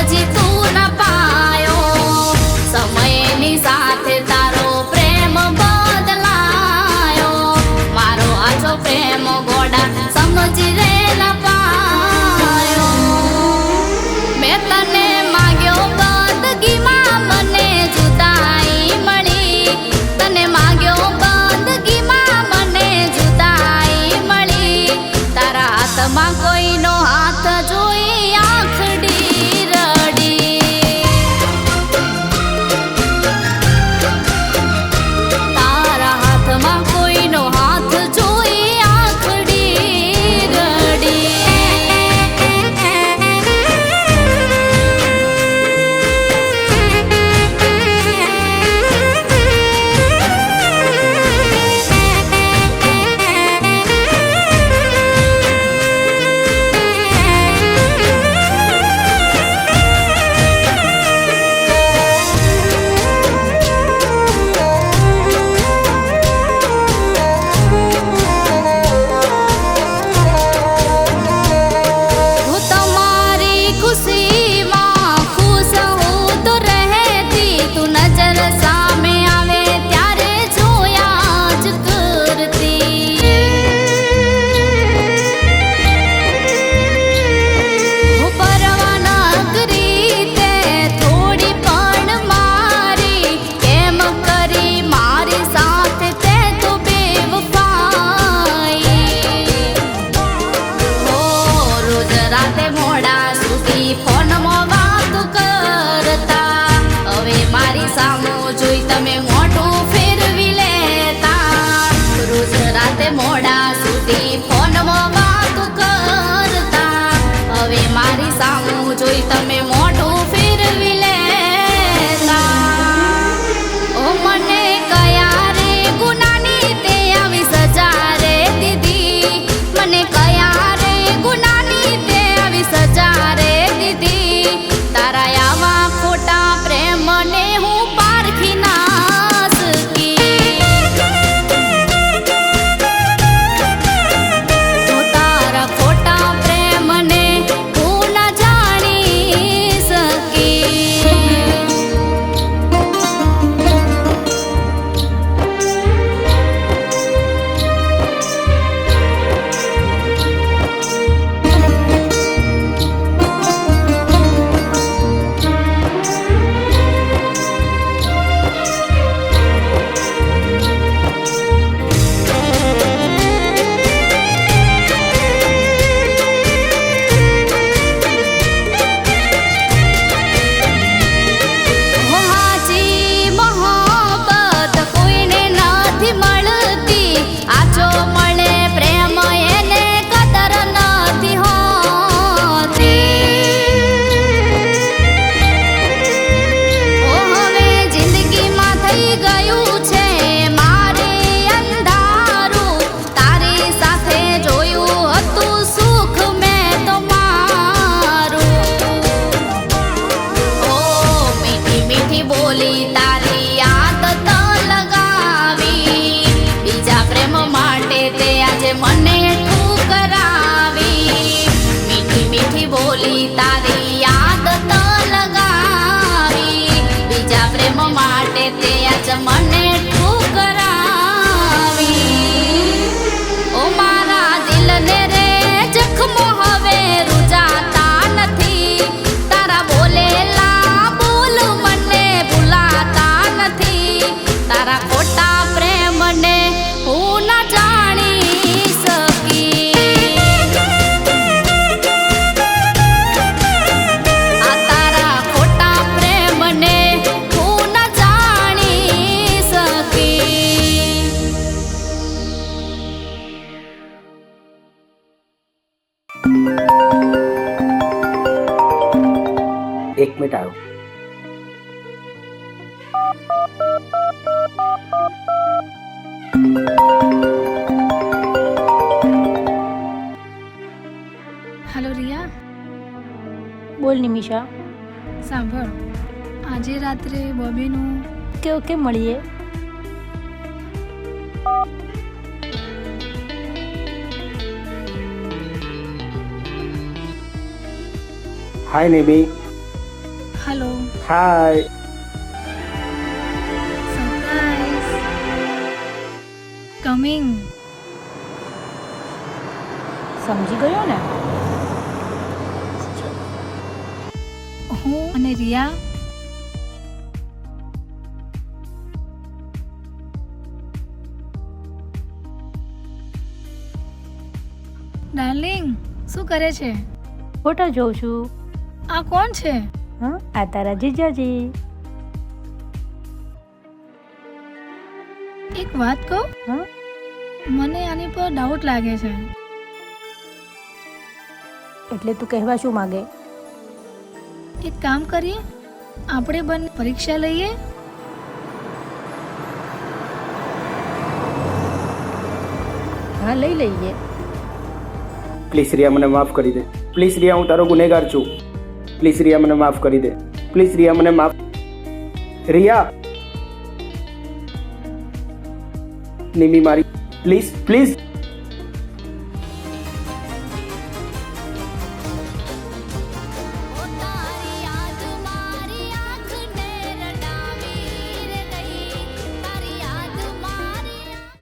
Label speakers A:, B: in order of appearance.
A: સમજી તું ન પાયો. સમયની સાથે તારો પ્રેમ બદલાયો. મારો આછો પ્રેમ ગોડા સમજી રે ન પાયો. મેં તને માગ્યો બંદગીમાં મને જુદાઈ મળી. તને માગ્યો બંદગીમાં મને જુદાઈ મળી. તારા હાથમાં કોઈનો હાથ જોઈ આંખડી રડી. તારા હાથમાં કોઈનો હાથ જોઈ આંખડી રડી. હું તમારી ખુશીમાં ખુશ હું તો રહેતી. તું નજર સામે આવે ત્યારે જોયા જ કરતી. હું પરવા ન કરી તે થોડી પણ મારી. કેમ કરી મારી સાથે તે તો બેવફાઈ. રોજ રાતે મોડા સુધી ફોનમાં વાતો કરતા. હવે મારી સામો જોઈ તમે મોઢું ફેરવી લેતા. રોજ રાતે મોડા સુધી ફોનમાં વાતો કરતા. હવે મારી સામો જોઈ તમે મોઢું ફેરવી લેતા. ઓ મને કયા રે ગુનાની તે આવી સજા રે દીધી. મને કયા રે ગુનાની તે આવી સજા રે દીધી. તારા આવા ખોટા પ્રેમને હું પારખી ના શકી. હું તારા ખોટા પ્રેમને હું ન જાણી શકી. હાજી મોહબ્બત કોઈને નથી મળતી. આજો મળે પ્રેમ એને કદર નથી હોતી. ઓ હવે જિંદગીમાં થઈ ગયું છે મારે અંધારું. તારી સાથે જોયું હતું સુખ મેં તો મારું. ઓ મીઠી મીઠી બોલી તારી આદત લગાવી. બીજા પ્રેમ માટે તે આજે મને ઠુકરાવી. મીઠી મીઠી બોલી તારી આદત લગાવી. બીજા પ્રેમ માટે તે આજે મને ઠુકરાવી. ઓ મારા દિલને રે જખમો હવે રૂજાતા નથી. તારા બોલેલા બોલ મને ભૂલાતા નથી. તારા ખોટા પ્રેમને હું ન જાણી શકી. આ તારા ખોટા પ્રેમને હું ન જાણી શકી.
B: એક મિનિટ આવ્યો.
C: હેલો રિયા,
D: બોલ નિમિષા.
C: સાંભળ, આજે રાત્રે બોબીનું
D: ઓકે મળીએ.
B: Hi Nimi, hi.
C: Surprise coming.
D: સમજી ગયો ને?
C: હું અને રિયા ડાર્લિંગ શું કરે છે?
D: ફોટા જોઉં છું.
C: આ કોણ છે?
D: હા, આ તારા જીજાજી.
C: એક વાત કહું,
D: હા,
C: મને આની પર ડાઉટ લાગે છે.
D: એટલે તું કહેવા શું માગે?
C: એક કામ કરીએ, આપણે બંને પરીક્ષા લઈએ.
D: હા, લઈ લઈએ.
B: પ્લીઝ રિયા, મને માફ કરી દે. પ્લીઝ રિયા, હું તારો ગુનેગાર છું. પ્લીઝ રિયા, મને માફ કરી દે. પ્લીઝ રિયા, મને માફ. રિયા, નિમી મારી, પ્લીઝ પ્લીઝ.